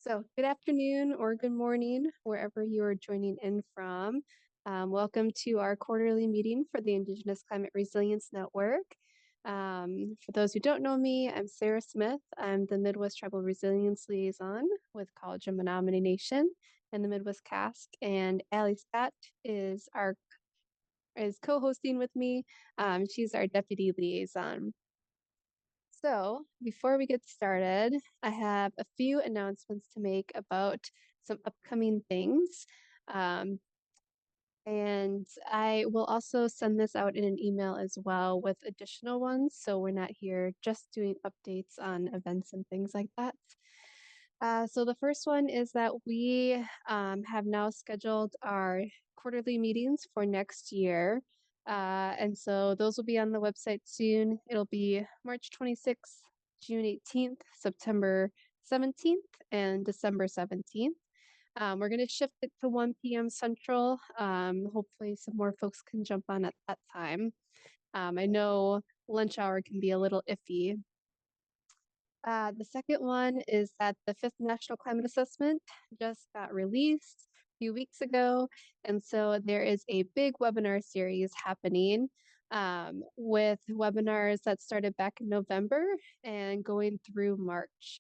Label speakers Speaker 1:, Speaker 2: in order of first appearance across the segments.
Speaker 1: So, good afternoon or good morning, wherever you are joining in from. Welcome to our quarterly meeting for the Indigenous Climate Resilience Network. For those who don't know me, I'm Sara Smith. I'm the Midwest Tribal Resilience Liaison with College of Menominee Nation and the Midwest CASC, and Allie Scott is co-hosting with me. She's our Deputy Liaison. So, before we get started, I have a few announcements to make about some upcoming things. Um, and I will also send this out in an email as well with additional ones. So, we're not here just doing updates on events and things like that. So, the first one is that we have now scheduled our quarterly meetings for next year. And so those will be on the website soon. It'll be March 26th, June 18th, September 17th, and December 17th. We're going to shift it to 1 p.m. Central. Hopefully some more folks can jump on at that time. I know lunch hour can be a little iffy. The second one is that the 5th National Climate Assessment just got released a few weeks ago. And so there is a big webinar series happening with webinars that started back in November and going through March.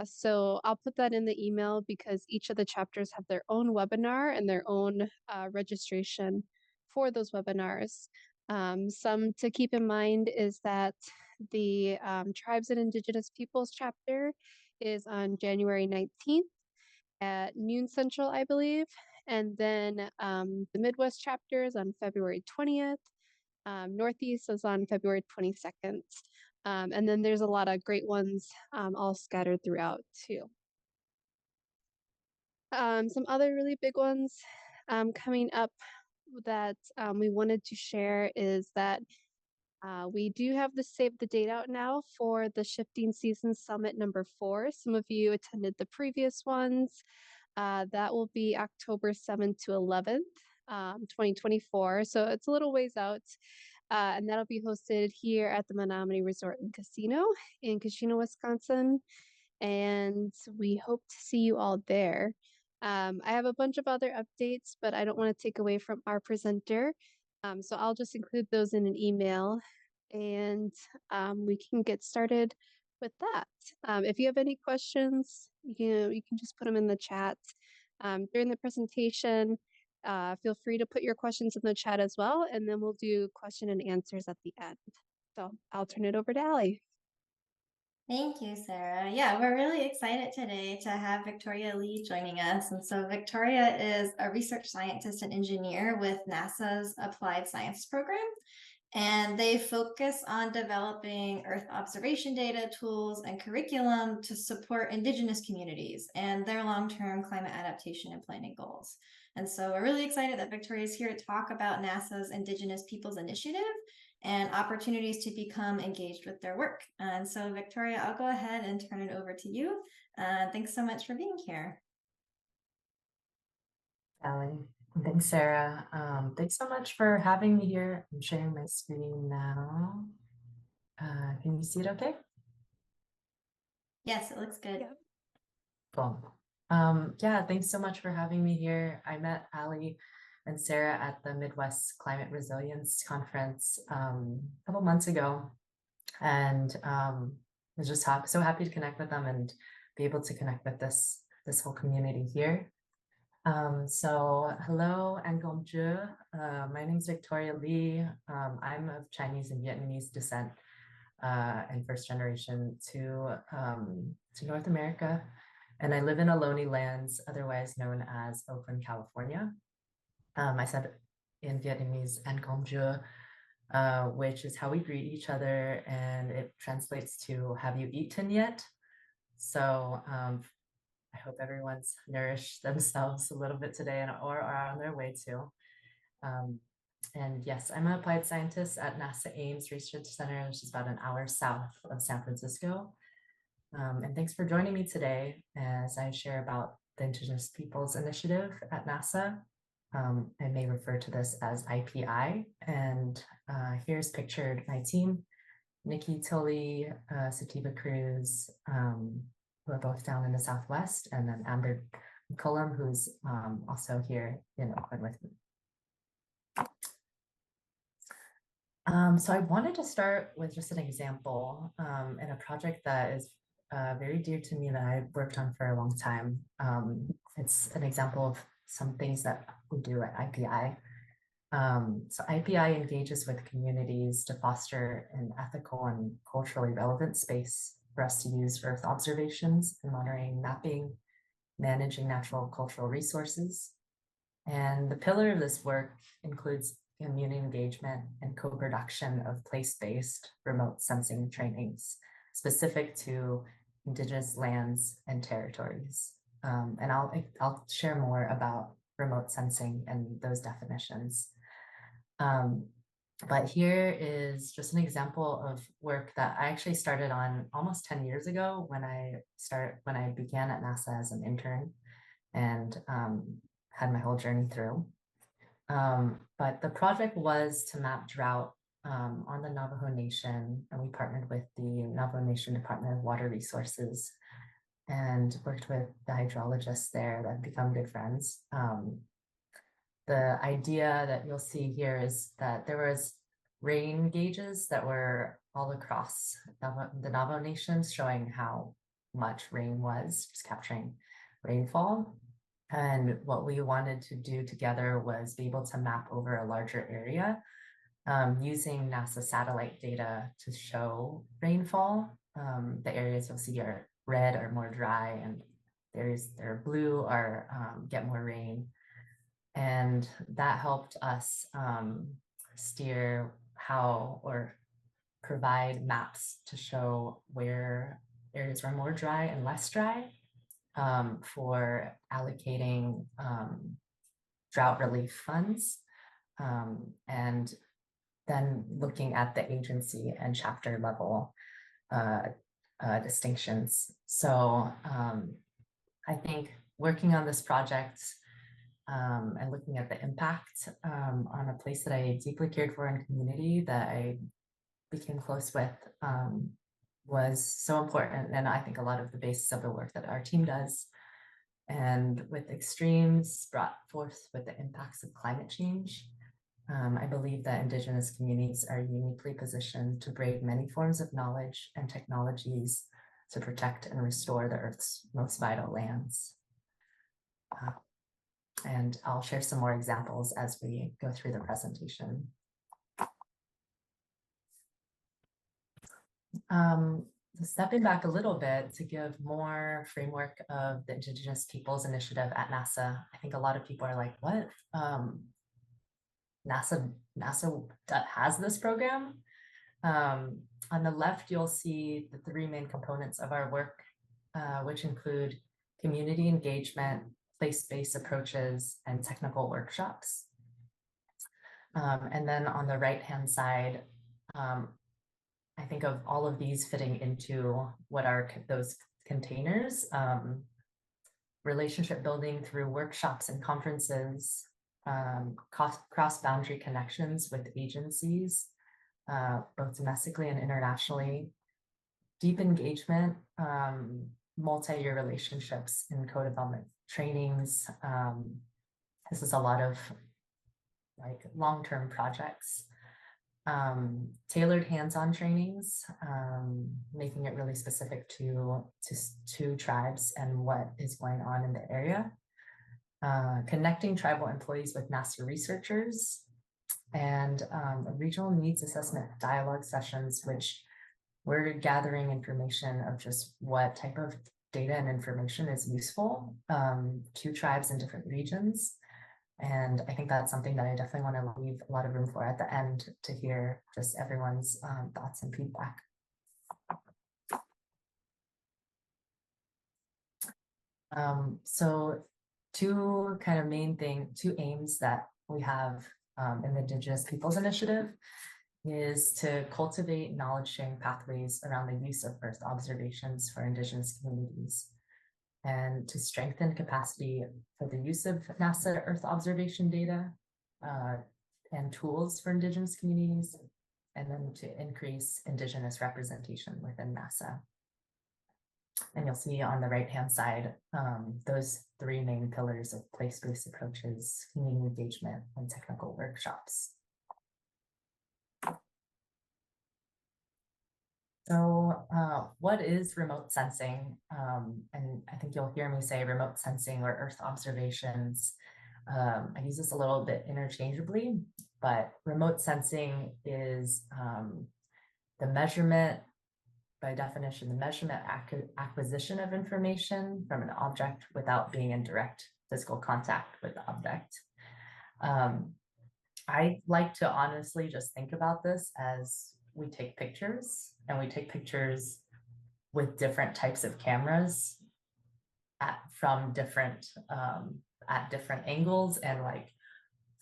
Speaker 1: So I'll put that in the email because each of the chapters have their own webinar and their own registration for those webinars. Some to keep in mind is that the Tribes and Indigenous Peoples chapter is on January 19th at noon Central, I believe. And then the Midwest chapter is on February 20th. Northeast is on February 22nd. And then there's a lot of great ones all scattered throughout too. Some other really big ones coming up that we wanted to share is that we do have the save the date out now for the Shifting Seasons Summit number 4. Some of you attended the previous ones. That will be October 7th to 11th, 2024. So it's a little ways out. And that'll be hosted here at the Menominee Resort and Casino in Keshena, Wisconsin. And we hope to see you all there. I have a bunch of other updates, but I don't want to take away from our presenter. So I'll just include those in an email and we can get started with that. If you have any questions, you can just put them in the chat during the presentation. Feel free to put your questions in the chat as well, and then we'll do question and answers at the end. So I'll turn it over to Allie.
Speaker 2: Thank you, Sara. Yeah, we're really excited today to have Victoria Lee joining us. And so Victoria is a research scientist and engineer with NASA's Applied Science Program. And they focus on developing Earth observation data, tools, and curriculum to support Indigenous communities and their long-term climate adaptation and planning goals. And so we're really excited that Victoria is here to talk about NASA's Indigenous Peoples Initiative and opportunities to become engaged with their work. And so Victoria, I'll go ahead and turn it over to you. Thanks so much for being here.
Speaker 3: Allie. Thanks, Sara. Thanks so much for having me here. I'm sharing my screen now. Can you see it okay?
Speaker 2: Yes, it looks good.
Speaker 1: Yep.
Speaker 3: Cool. Yeah, thanks so much for having me here. I met Allie and Sara at the Midwest Climate Resilience Conference a couple months ago, and was just so happy to connect with them and be able to connect with this whole community here. So hello and bonjour. My name is Victoria Lee. I'm of Chinese and Vietnamese descent and first generation to North America. And I live in Ohlone Lands, otherwise known as Oakland, California. I said in Vietnamese and bonjour, which is how we greet each other. And it translates to, have you eaten yet? So I hope everyone's nourished themselves a little bit today or are on their way to. And yes, I'm an applied scientist at NASA Ames Research Center, which is about an hour south of San Francisco. And thanks for joining me today as I share about the Indigenous Peoples Initiative at NASA. I may refer to this as IPI. And here's pictured my team: Nikki Tully, Sativa Cruz, who are both down in the Southwest, and then Amber McCullum, who's also here in Oakland with me. So I wanted to start with just an example in a project that is very dear to me that I've worked on for a long time. It's an example of some things that we do at IPI. So IPI engages with communities to foster an ethical and culturally relevant space for us to use Earth observations in monitoring, mapping, managing natural cultural resources. And the pillar of this work includes community engagement and co-production of place-based remote sensing trainings specific to Indigenous lands and territories. And I'll share more about remote sensing and those definitions. But here is just an example of work that I actually started on almost 10 years ago when I began at NASA as an intern and had my whole journey through. But the project was to map drought on the Navajo Nation, and we partnered with the Navajo Nation Department of Water Resources and worked with the hydrologists there that have become good friends. The idea that you'll see here is that there was rain gauges that were all across the Navajo Nations showing how much rain was, just capturing rainfall. And what we wanted to do together was be able to map over a larger area using NASA satellite data to show rainfall. The areas you'll see are red are more dry, and the areas that are blue are get more rain. And that helped us steer how or provide maps to show where areas were more dry and less dry for allocating drought relief funds, and then looking at the agency and chapter level distinctions. So I think working on this project and looking at the impact on a place that I deeply cared for in community that I became close with was so important. And I think a lot of the basis of the work that our team does. And with extremes brought forth with the impacts of climate change, I believe that Indigenous communities are uniquely positioned to braid many forms of knowledge and technologies to protect and restore the Earth's most vital lands. And I'll share some more examples as we go through the presentation. Stepping back a little bit to give more framework of the Indigenous Peoples Initiative at NASA. I think a lot of people are like, what? NASA has this program? On the left, you'll see the three main components of our work, which include community engagement, place-based approaches, and technical workshops. And then on the right-hand side, I think of all of these fitting into what are those containers, relationship building through workshops and conferences, cross-boundary connections with agencies, both domestically and internationally, deep engagement, multi-year relationships in co-development trainings. This is a lot of like long-term projects. Tailored hands-on trainings, making it really specific to tribes and what is going on in the area. Connecting tribal employees with NASA researchers, and regional needs assessment dialogue sessions, which we're gathering information of just what type of data and information is useful to tribes in different regions. And I think that's something that I definitely want to leave a lot of room for at the end to hear just everyone's thoughts and feedback. So two aims that we have in the Indigenous Peoples Initiative is to cultivate knowledge sharing pathways around the use of Earth observations for Indigenous communities, and to strengthen capacity for the use of NASA Earth observation data and tools for Indigenous communities, and then to increase Indigenous representation within NASA. And you'll see on the right-hand side, those three main pillars of place-based approaches, community engagement, and technical workshops. So what is remote sensing? And I think you'll hear me say remote sensing or Earth observations. I use this a little bit interchangeably, but remote sensing is the measurement, by definition, the measurement acquisition of information from an object without being in direct physical contact with the object. I like to honestly just think about this as we take pictures, and we take pictures with different types of cameras from different at different angles and like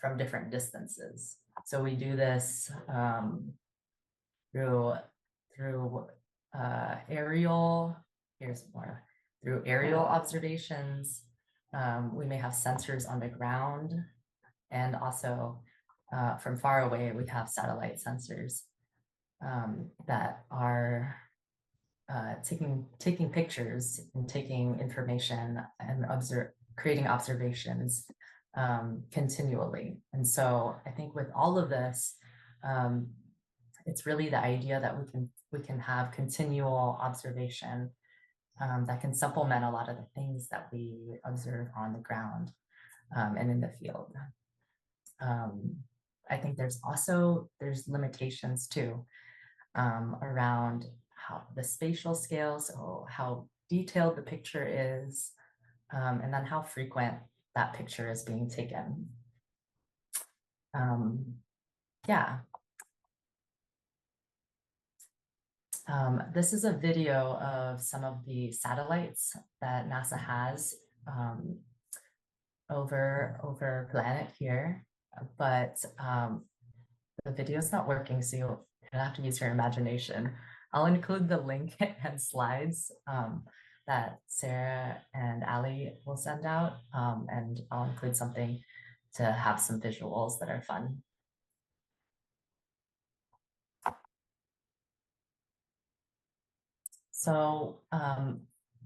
Speaker 3: from different distances. So we do this through aerial, here's more, through aerial observations. We may have sensors on the ground, and also from far away, we have satellite sensors that are taking pictures and taking information and creating observations continually. And so I think with all of this, it's really the idea that we can have continual observation that can supplement a lot of the things that we observe on the ground and in the field. I think there's limitations too around how the spatial scale, so how detailed the picture is, and then how frequent that picture is being taken. Yeah. This is a video of some of the satellites that NASA has over planet here, but the video is not working, so you'll have to use your imagination. I'll include the link and slides that Sara and Ali will send out, and I'll include something to have some visuals that are fun. So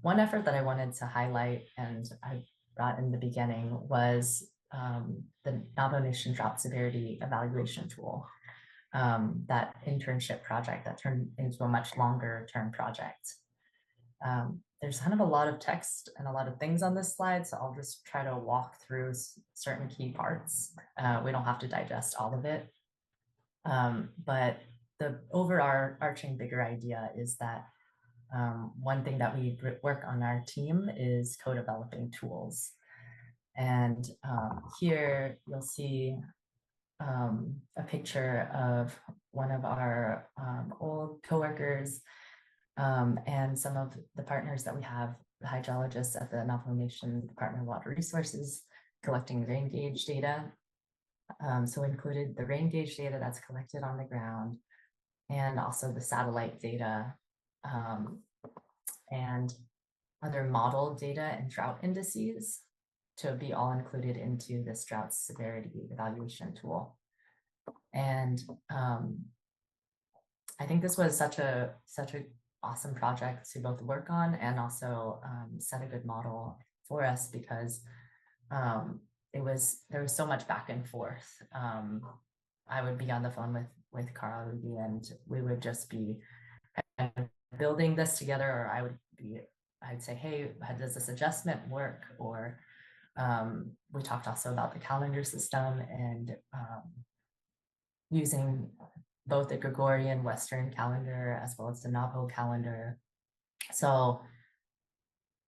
Speaker 3: one effort that I wanted to highlight, and I brought in the beginning, was the Navajo Nation Drought Severity Evaluation Tool, that internship project that turned into a much longer term project. There's kind of a lot of text and a lot of things on this slide, so I'll just try to walk through certain key parts. We don't have to digest all of it. But the overarching bigger idea is that one thing that we work on our team is co-developing tools. And here you'll see a picture of one of our old coworkers and some of the partners that we have, the hydrologists at the Navajo Nation Department of Water Resources, collecting rain gauge data. So we included the rain gauge data that's collected on the ground, and also the satellite data and other model data and drought indices to be all included into this drought severity evaluation tool. And I think this was such a awesome project to both work on and also set a good model for us, because there was so much back and forth. I would be on the phone with Carl and we would just be kind of building this together, or I'd say, hey, how does this adjustment work? Or we talked also about the calendar system and using both the Gregorian Western calendar as well as the Navajo calendar. So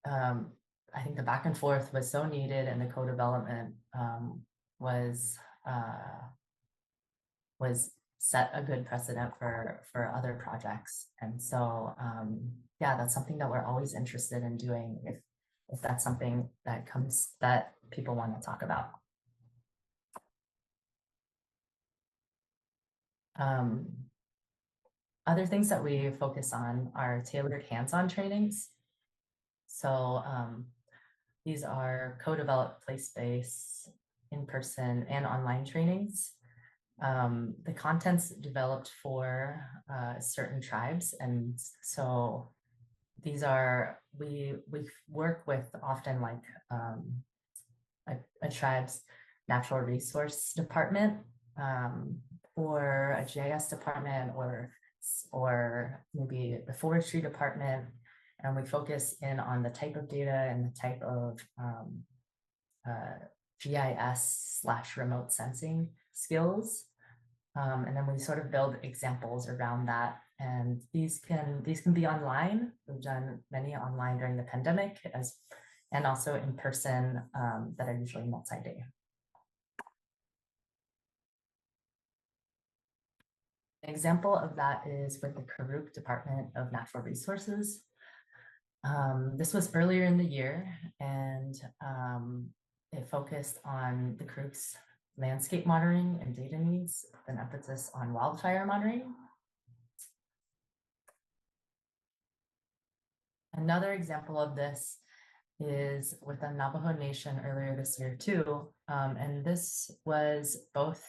Speaker 3: I think the back and forth was so needed, and the co-development was set a good precedent for other projects. And so yeah, that's something that we're always interested in doing if that's something that people want to talk about. Other things that we focus on are tailored hands-on trainings. So these are co-developed place-based, in-person and online trainings. The content's developed for certain tribes, and so these are, we work with often like a tribe's natural resource department, or a GIS department, or maybe the forestry department. And we focus in on the type of data and the type of GIS/remote sensing skills. And then we sort of build examples around that. And these can be online. We've done many online during the pandemic, and also in person, that are usually multi-day. An example of that is with the Karuk Department of Natural Resources. This was earlier in the year, and it focused on the Karuk's landscape monitoring and data needs, with an emphasis on wildfire monitoring. Another example of this is with the Navajo Nation earlier this year too, and this was both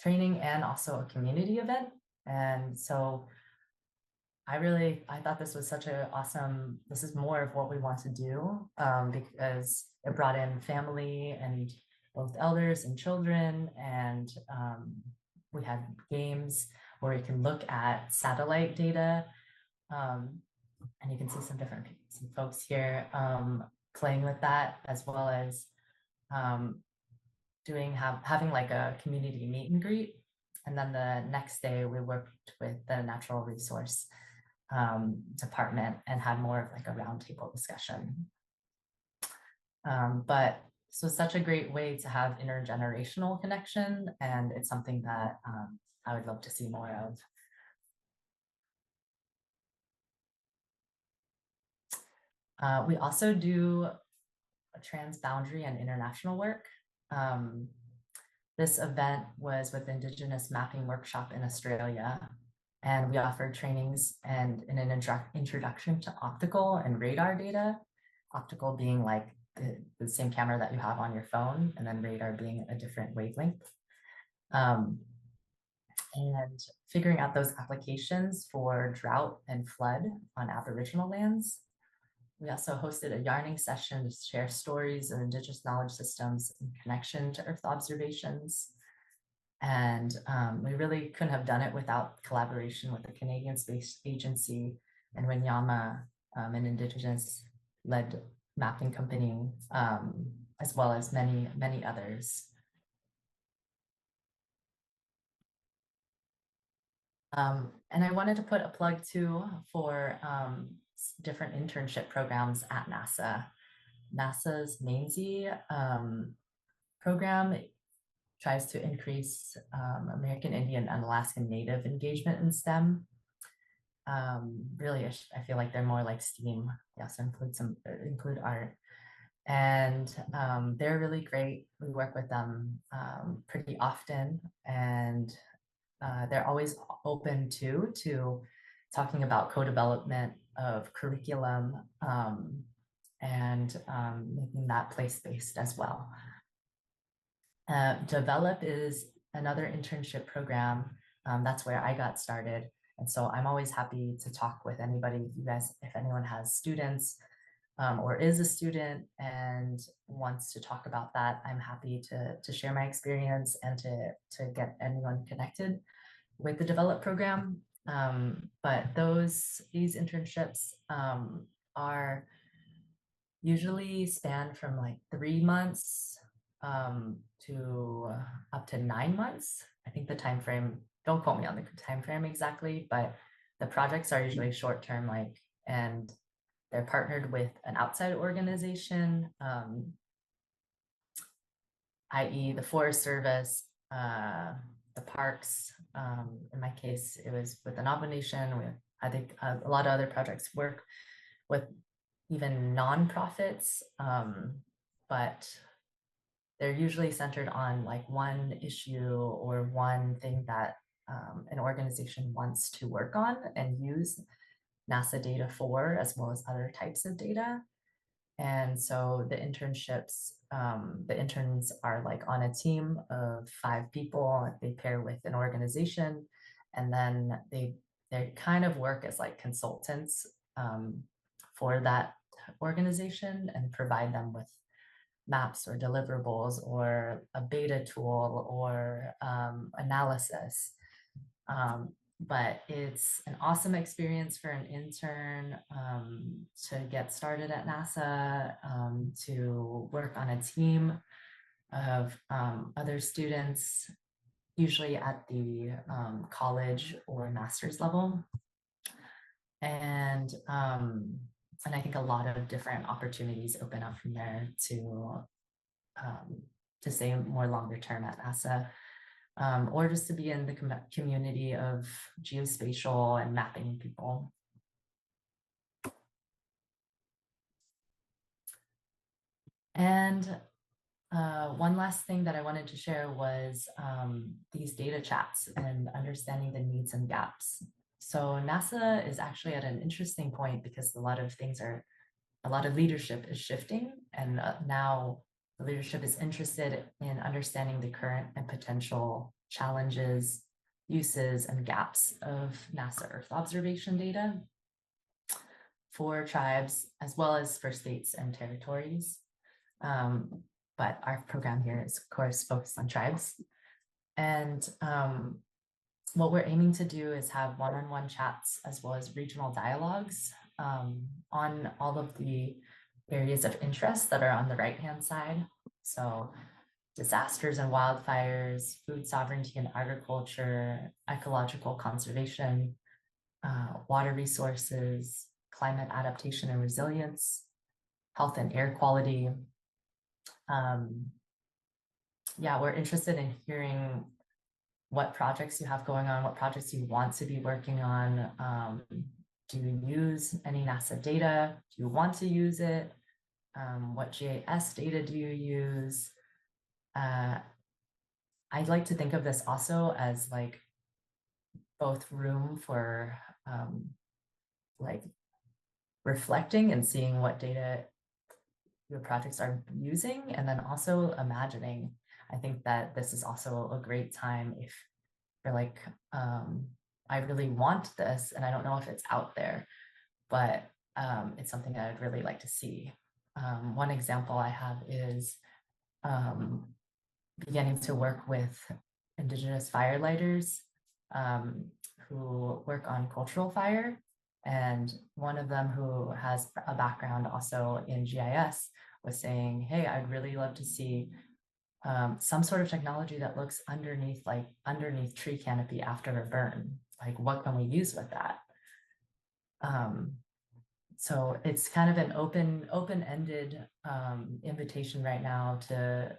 Speaker 3: training and also a community event. And so I thought this was such an awesome, this is more of what we want to do, because it brought in family and both elders and children, and we had games where you can look at satellite data, and you can see some folks here playing with that, as well as having like a community meet and greet. And then the next day we worked with the natural resource department and had more of like a roundtable discussion. But this was such a great way to have intergenerational connection, and it's something that I would love to see more of. We also do transboundary and international work. This event was with Indigenous Mapping Workshop in Australia, and we offered trainings and an introduction to optical and radar data. Optical being like the same camera that you have on your phone, and then radar being a different wavelength. And figuring out those applications for drought and flood on Aboriginal lands. We also hosted a yarning session to share stories of Indigenous knowledge systems in connection to Earth observations. And we really couldn't have done it without collaboration with the Canadian Space Agency and Winyama, an Indigenous-led mapping company, as well as many, many others. And I wanted to put a plug too for different internship programs at NASA. NASA's MAINSY program tries to increase American Indian and Alaskan Native engagement in STEM. Really, I feel like they're more like STEAM. They also include art. And they're really great. We work with them pretty often, and they're always open to talking about co-development of curriculum, and making that place-based as well. Develop is another internship program. That's where I got started. And so I'm always happy to talk with anybody, you guys, if anyone has students or is a student and wants to talk about that, I'm happy to share my experience and to get anyone connected with the Develop program. But these internships are usually span from like 3 months to up to 9 months. I think the time frame, don't quote me on the time frame exactly, but the projects are usually short term, and they're partnered with an outside organization, i.e. the Forest Service, the parks. In my case, it was with the Navajo Nation. I think a lot of other projects work with even nonprofits, but they're usually centered on like one issue or one thing that an organization wants to work on and use NASA data for, as well as other types of data. And so the internships, the interns are like on a team of 5 people. They pair with an organization, and then they they kind of work as like consultants for that organization and provide them with maps or deliverables or a beta tool or analysis. But it's an awesome experience for an intern to get started at NASA, to work on a team of other students, usually at the college or master's level. And I think a lot of different opportunities open up from there to stay more longer term at NASA, or just to be in the community of geospatial and mapping people. And one last thing that I wanted to share was these data chats and understanding the needs and gaps. So NASA is actually at an interesting point because a lot of leadership is shifting, and now the leadership is interested in understanding the current and potential challenges, uses, and gaps of NASA Earth observation data for tribes, as well as for states and territories. But our program here is, of course, focused on tribes. And what we're aiming to do is have one-on-one chats as well as regional dialogues on all of the areas of interest that are on the right-hand side. So disasters and wildfires, food sovereignty and agriculture, ecological conservation, water resources, climate adaptation and resilience, health and air quality. Yeah, we're interested in hearing what projects you have going on, what projects you want to be working on. Do you use any NASA data? Do you want to use it? What GIS data do you use? I'd like to think of this also as like both room for like reflecting and seeing what data your projects are using, and then also imagining. I think that this is also a great time if you're like, I really want this and I don't know if it's out there, but it's something that I'd really like to see. One example I have is beginning to work with Indigenous firelighters who work on cultural fire. And one of them, who has a background also in GIS, was saying, hey, I'd really love to see some sort of technology that looks underneath tree canopy after a burn. Like, what can we use with that? So it's kind of an open-ended invitation right now to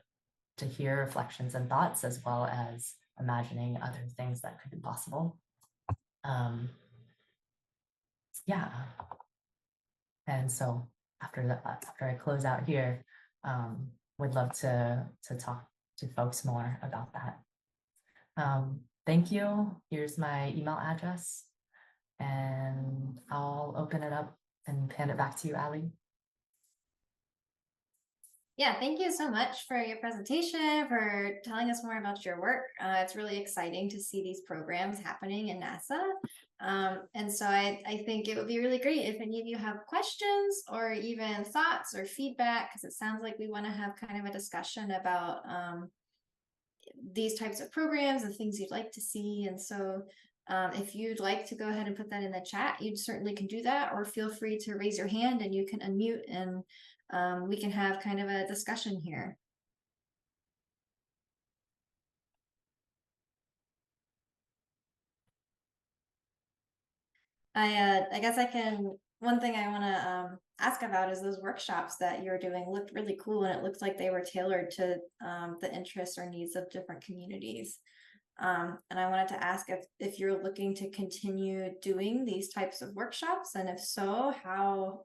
Speaker 3: hear reflections and thoughts, as well as imagining other things that could be possible. Yeah. And so after I close out here, would love to talk to folks more about that. Thank you. Here's my email address, and I'll open it up and hand it back to you, Ali.
Speaker 2: Yeah, thank you so much for your presentation, for telling us more about your work. It's really exciting to see these programs happening in NASA. And so I think it would be really great if any of you have questions or even thoughts or feedback, because it sounds like we want to have kind of a discussion about these types of programs and things you'd like to see. And so if you'd like to go ahead and put that in the chat, you certainly can do that, or feel free to raise your hand and you can unmute, and we can have kind of a discussion here. I guess one thing I want to ask about is those workshops that you're doing looked really cool, and it looks like they were tailored to the interests or needs of different communities. And I wanted to ask if you're looking to continue doing these types of workshops, and if so, how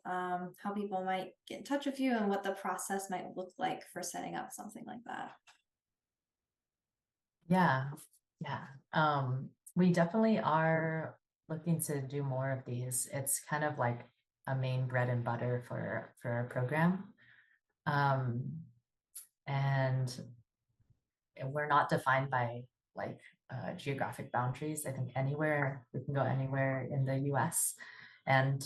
Speaker 2: people might get in touch with you and what the process might look like for setting up something like that.
Speaker 3: Yeah. We definitely are looking to do more of these. It's kind of like a main bread and butter for our program. And we're not defined by like geographic boundaries. I think anywhere, we can go anywhere in the US and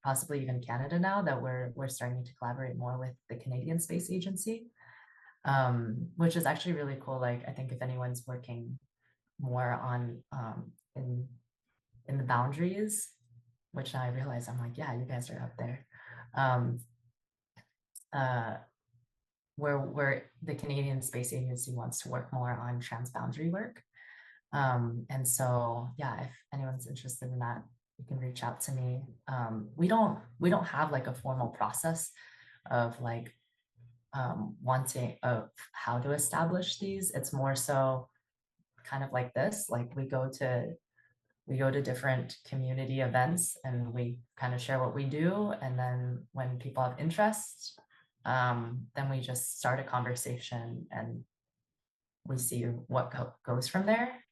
Speaker 3: possibly even Canada now that we're starting to collaborate more with the Canadian Space Agency, which is actually really cool. Like, I think if anyone's working more on in the boundaries, which now I realize I'm like, yeah, you guys are up there. Where the Canadian Space Agency wants to work more on transboundary work. And so, yeah, if anyone's interested in that, you can reach out to me. We don't have like a formal process of like wanting of how to establish these. It's more so kind of like this, like we go to different community events and we kind of share what we do. And then when people have interest, then we just start a conversation and we see what goes from there.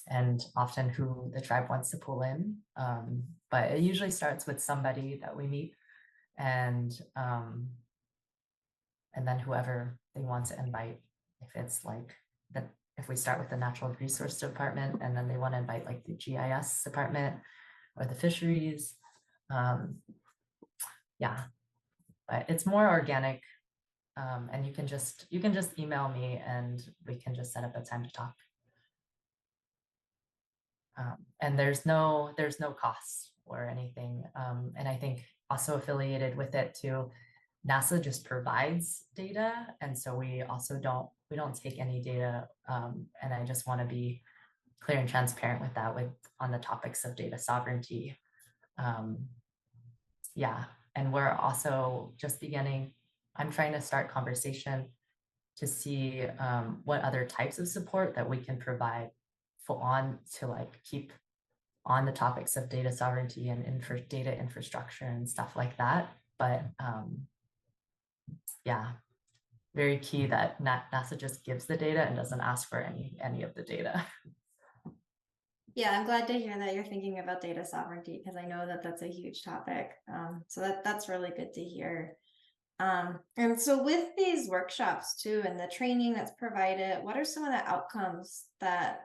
Speaker 3: And often who the tribe wants to pull in. But it usually starts with somebody that we meet and then whoever they want to invite, if it's like if we start with the natural resource department and then they want to invite like the GIS department or the fisheries. Yeah, but it's more organic. And you can just email me and we can just set up a time to talk. And there's no cost or anything. And I think also affiliated with it too, NASA just provides data. And so we also don't take any data. And I just want to be clear and transparent with that on the topics of data sovereignty. Yeah, and we're also just beginning, I'm trying to start conversation to see what other types of support that we can provide to like keep on the topics of data sovereignty and data infrastructure and stuff like that. But yeah, very key that NASA just gives the data and doesn't ask for any of the data.
Speaker 2: Yeah, I'm glad to hear that you're thinking about data sovereignty because I know that that's a huge topic. So that's really good to hear. And so with these workshops too, and the training that's provided, what are some of the outcomes that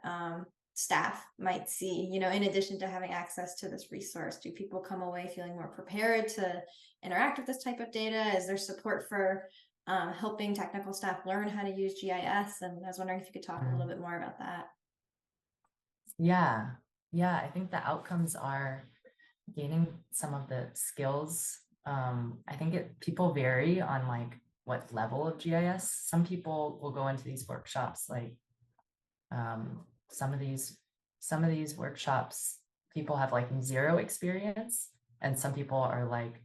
Speaker 2: staff might see, you know, in addition to having access to this resource? Do people come away feeling more prepared to interact with this type of data? Is there support for helping technical staff learn how to use GIS? And I was wondering if you could talk a little bit more about that.
Speaker 3: Yeah, I think the outcomes are gaining some of the skills. I think people vary on like what level of GIS. Some people will go into these workshops like some of these workshops, people have like zero experience, and some people are like,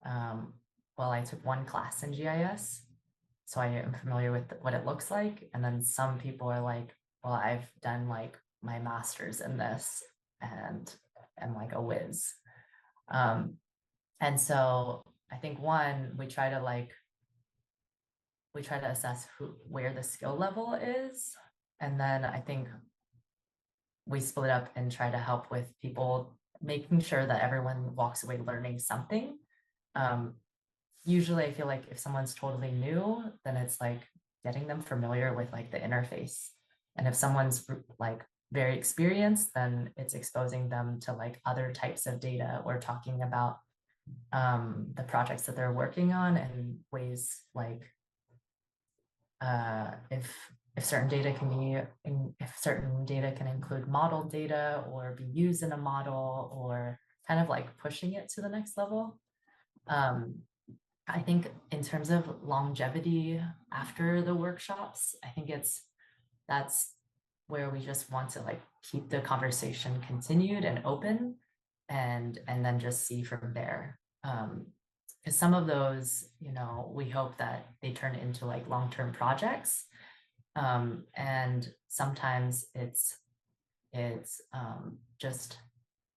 Speaker 3: well, I took one class in GIS, so I am familiar with what it looks like. And then some people are like, well, I've done like my master's in this and I'm like a whiz. And so I think we try to assess where the skill level is. And then I think we split up and try to help with people making sure that everyone walks away learning something. Usually I feel like if someone's totally new, then it's like getting them familiar with like the interface. And if someone's like very experienced, then it's exposing them to like other types of data or talking about the projects that they're working on and ways like if certain data can include model data or be used in a model, or kind of like pushing it to the next level. I think in terms of longevity after the workshops, I think that's where we just want to like keep the conversation continued and open, and then just see from there. Because some of those, you know, we hope that they turn into like long-term projects. And sometimes it's just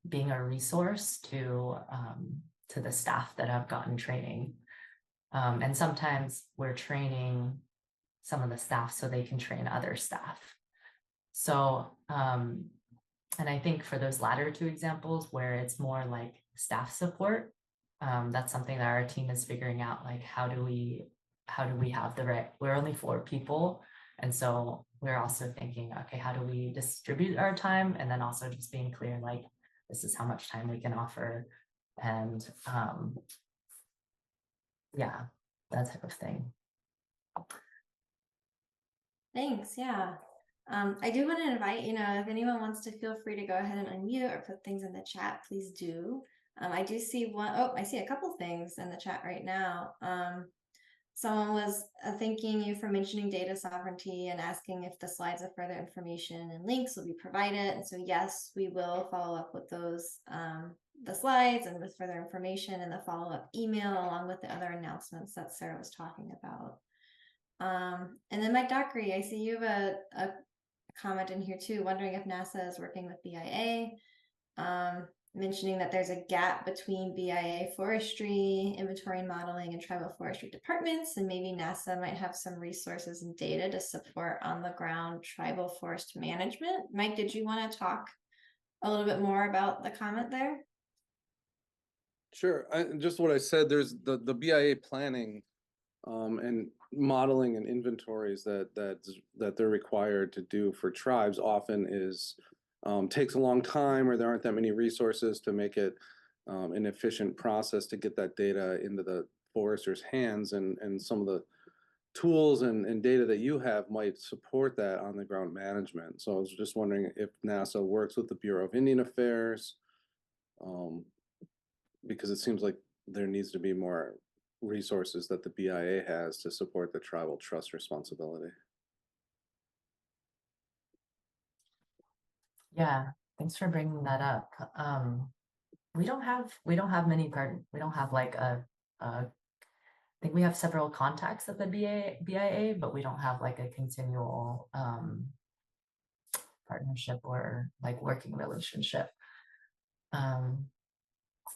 Speaker 3: being a resource to the staff that have gotten training. And sometimes we're training some of the staff so they can train other staff. So, and I think for those latter two examples where it's more like staff support, that's something that our team is figuring out, like how do we have the right, we're only 4 people. And so we're also thinking, okay, how do we distribute our time? And then also just being clear, like, this is how much time we can offer. And yeah, that type of thing.
Speaker 2: Thanks. Yeah. I do want to invite, if anyone wants to, feel free to go ahead and unmute or put things in the chat, please do. I do see I see a couple things in the chat right now. Someone was thanking you for mentioning data sovereignty and asking if the slides of further information and links will be provided. And so, yes, we will follow up with those, the slides and with further information and the follow-up email along with the other announcements that Sara was talking about. And then Mike Dockery, I see you have a comment in here too, wondering if NASA is working with BIA, mentioning that there's a gap between BIA forestry, inventory and modeling, and tribal forestry departments, and maybe NASA might have some resources and data to support on the ground tribal forest management. Mike, did you want to talk a little bit more about the comment there?
Speaker 4: Sure. Just what I said, there's the BIA planning and modeling and inventories that they're required to do for tribes often is takes a long time, or there aren't that many resources to make it an efficient process to get that data into the foresters' hands, and some of the tools and data that you have might support that on the ground management. So I was just wondering if NASA works with the Bureau of Indian Affairs, because it seems like there needs to be more resources that the BIA has to support the tribal trust responsibility.
Speaker 3: Yeah, thanks for bringing that up. We don't have many we don't have like I think we have several contacts at the BIA, but we don't have like a continual partnership or like working relationship.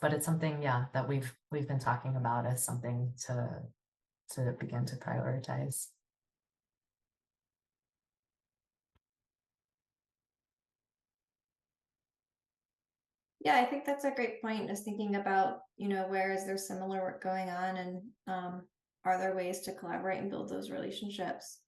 Speaker 3: But it's something, yeah, that we've been talking about as something to begin to prioritize.
Speaker 2: Yeah, I think that's a great point, just thinking about, where is there similar work going on, and are there ways to collaborate and build those relationships?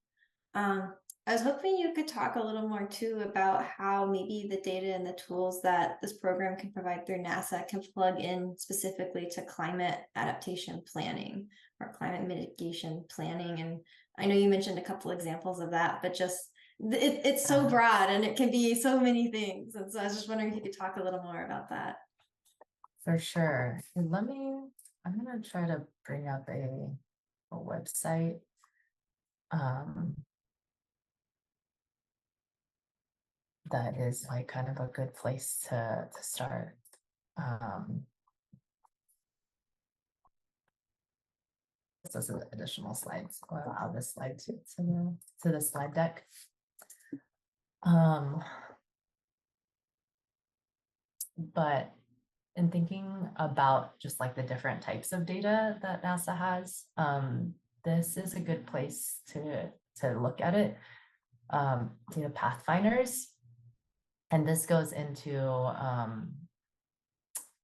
Speaker 2: I was hoping you could talk a little more too about how maybe the data and the tools that this program can provide through NASA can plug in specifically to climate adaptation planning or climate mitigation planning. And I know you mentioned a couple examples of that, but just it's so broad and it can be so many things. And so I was just wondering if you could talk a little more about that.
Speaker 3: For sure. I'm gonna try to bring up a website. That is like kind of a good place to start. This is additional slides. I'll add this slide to the slide deck. But in thinking about just like the different types of data that NASA has, this is a good place to look at it. Data pathfinders, and this goes into a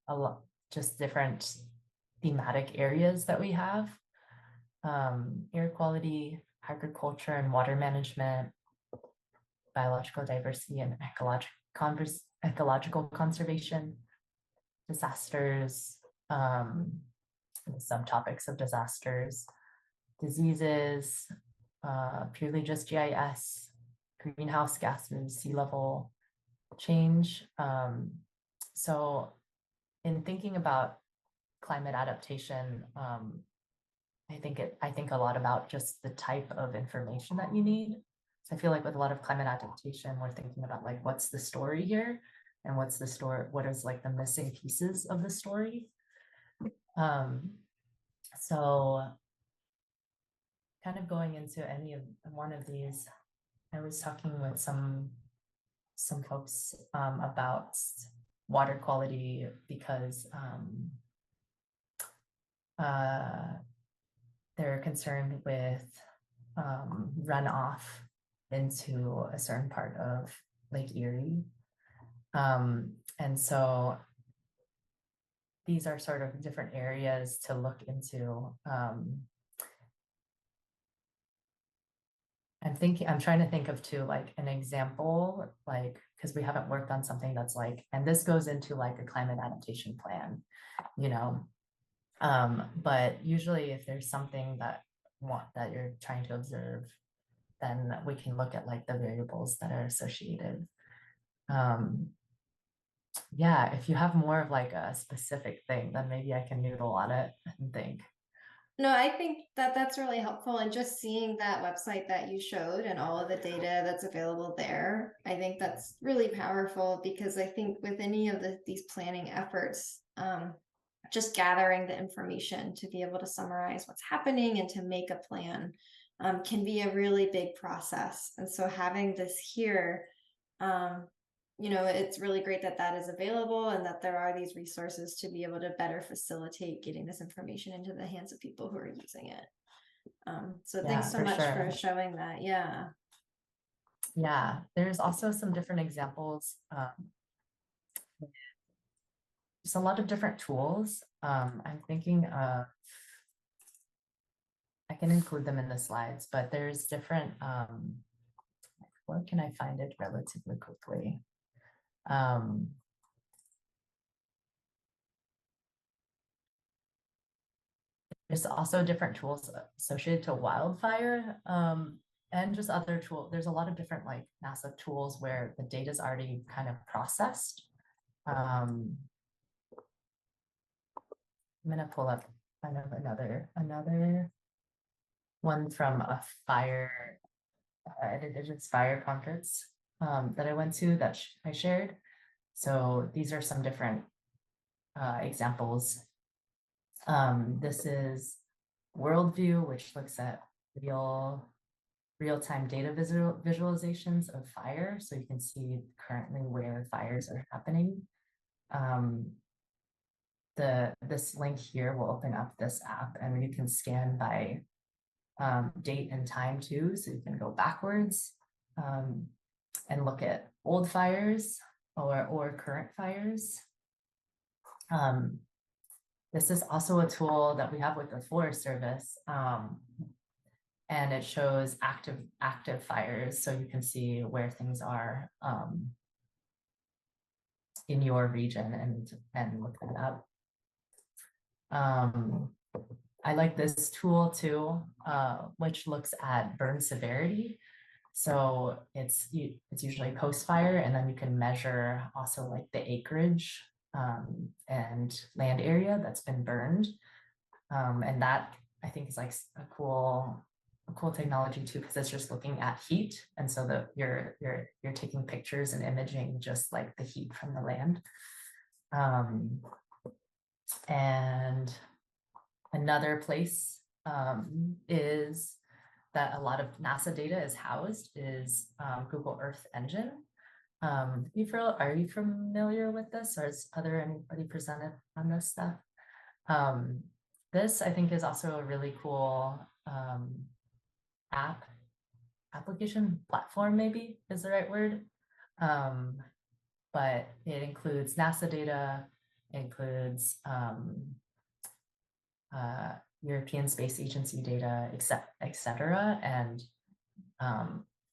Speaker 3: lot just different thematic areas that we have: air quality, agriculture and water management, biological diversity and ecological conservation, disasters, the subtopics of disasters, diseases, purely just GIS, greenhouse gases, sea level change. So in thinking about climate adaptation, I think a lot about just the type of information that you need. So I feel like with a lot of climate adaptation, we're thinking about like, what's the story here? And what is like the missing pieces of the story? So kind of going into one of these, I was talking with some folks about water quality, because they're concerned with runoff into a certain part of Lake Erie. And so these are sort of different areas to look into. I'm trying to think of too, like an example, like, because we haven't worked on something that's like, and this goes into like a climate adaptation plan, you know. But usually if there's something that you're trying to observe, then we can look at like the variables that are associated. Yeah, if you have more of like a specific thing, then maybe I can noodle on it and think.
Speaker 2: No, I think that that's really helpful. And just seeing that website that you showed and all of the data that's available there, I think that's really powerful, because I think with any of these planning efforts, just gathering the information to be able to summarize what's happening and to make a plan can be a really big process. And so having this here, you know, it's really great that that is available and that there are these resources to be able to better facilitate getting this information into the hands of people who are using it. So
Speaker 3: Yeah,
Speaker 2: thanks so
Speaker 3: for
Speaker 2: much
Speaker 3: sure.
Speaker 2: for showing that. Yeah.
Speaker 3: Yeah, there's also some different examples. There's a lot of different tools. I'm thinking of, I can include them in the slides, but there's different, where can I find it relatively quickly? There's also different tools associated to wildfire, and just other tools. There's a lot of different like NASA tools where the data is already kind of processed. I'm gonna pull up another one from a fire, an Indigenous fire conference that I went to that I shared. So these are some different examples. This is Worldview, which looks at real-time data visualizations of fire. So you can see currently where fires are happening. This link here will open up this app, and you can scan by date and time too. So you can go backwards and look at old fires or current fires. This is also a tool that we have with the Forest Service, and it shows active fires, so you can see where things are in your region and look that up. I like this tool too, which looks at burn severity. So it's usually post-fire, and then you can measure also like the acreage and land area that's been burned. And that I think is like a cool technology too, because it's just looking at heat. And so that you're taking pictures and imaging just like the heat from the land. And another place is that a lot of NASA data is housed is Google Earth Engine. Are you familiar with this, or has anybody presented on this stuff? This I think is also a really cool application platform, maybe is the right word. But it includes NASA data, includes European Space Agency data, et cetera. And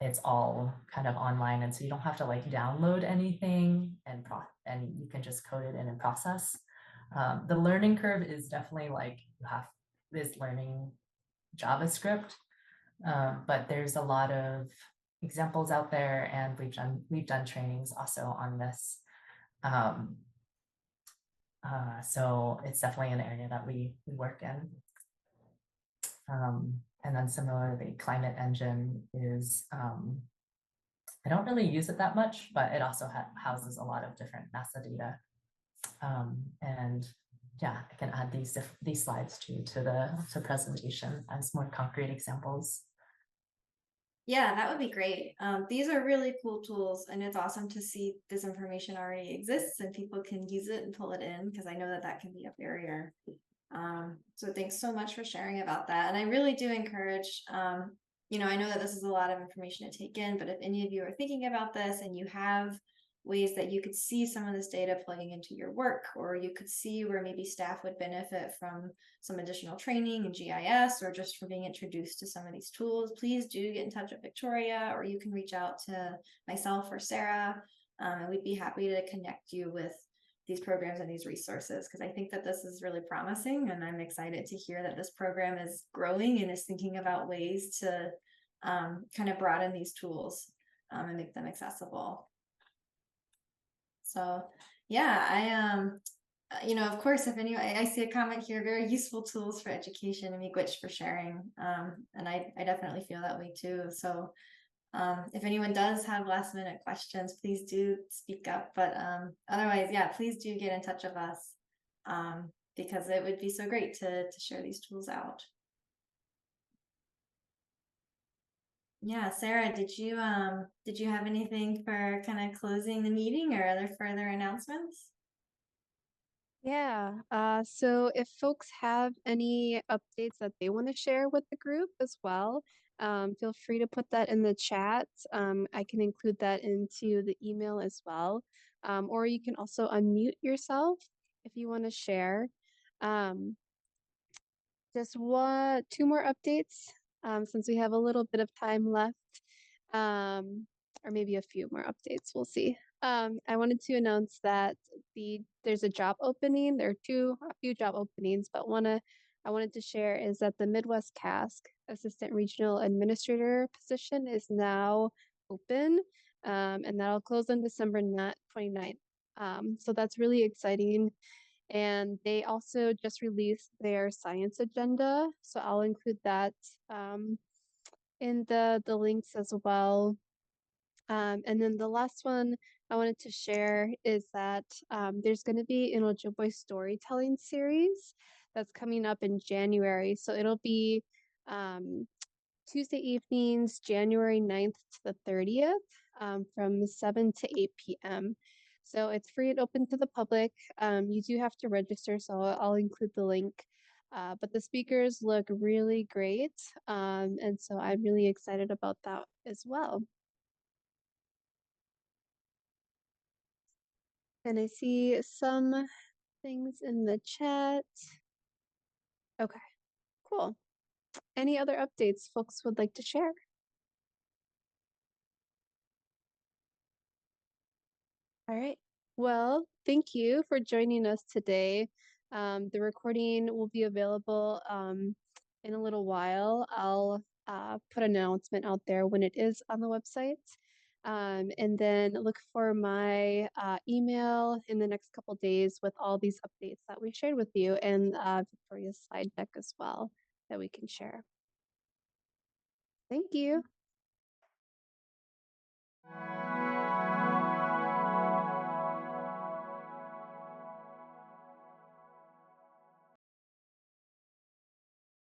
Speaker 3: it's all kind of online. And so you don't have to like download anything and you can just code it in and process. The learning curve is definitely like you have this learning JavaScript, but there's a lot of examples out there, and we've done trainings also on this. So it's definitely an area that we work in. And then similarly, Climate Engine is, I don't really use it that much, but it also houses a lot of different NASA data. And yeah, I can add these slides to the presentation as more concrete examples.
Speaker 2: Yeah, that would be great. These are really cool tools, and it's awesome to see this information already exists and people can use it and pull it in, because I know that that can be a barrier. So thanks so much for sharing about that. And I really do encourage, you know, I know that this is a lot of information to take in, but if any of you are thinking about this and you have ways that you could see some of this data playing into your work, or you could see where maybe staff would benefit from some additional training in GIS or just from being introduced to some of these tools, please do get in touch with Victoria, or you can reach out to myself or Sarah, and we'd be happy to connect you with these programs and these resources, because I think that this is really promising, and I'm excited to hear that this program is growing and is thinking about ways to kind of broaden these tools and make them accessible. So yeah, you know, of course, if anyone, I see a comment here, very useful tools for education, and miigwech for sharing. And I definitely feel that way too. So if anyone does have last minute questions, please do speak up. But otherwise, yeah, please do get in touch with us, because it would be so great to share these tools out. Yeah, Sarah, did you have anything for kind of closing the meeting or other further announcements?
Speaker 1: Yeah, so if folks have any updates that they want to share with the group as well, feel free to put that in the chat. I can include that into the email as well. Or you can also unmute yourself if you want to share. Just two more updates, since we have a little bit of time left, or maybe a few more updates, we'll see. I wanted to announce that there's a job opening. There are a few job openings, but I wanted to share is that the Midwest CASC Assistant Regional Administrator position is now open, and that'll close on December 29th. So that's really exciting. And they also just released their science agenda, so I'll include that in the links as well. And then the last one I wanted to share is that there's going to be an Ojibwe storytelling series that's coming up in January. So it'll be Tuesday evenings, January 9th to the 30th, from 7 to 8 p.m. So it's free and open to the public. You do have to register, so I'll include the link. But the speakers look really great, and so I'm really excited about that as well. And I see some things in the chat. Okay, cool. Any other updates folks would like to share? All right. Well, thank you for joining us today. The recording will be available in a little while. I'll put an announcement out there when it is on the website. And then look for my email in the next couple days with all these updates that we shared with you, and Victoria's slide deck as well that we can share. Thank you.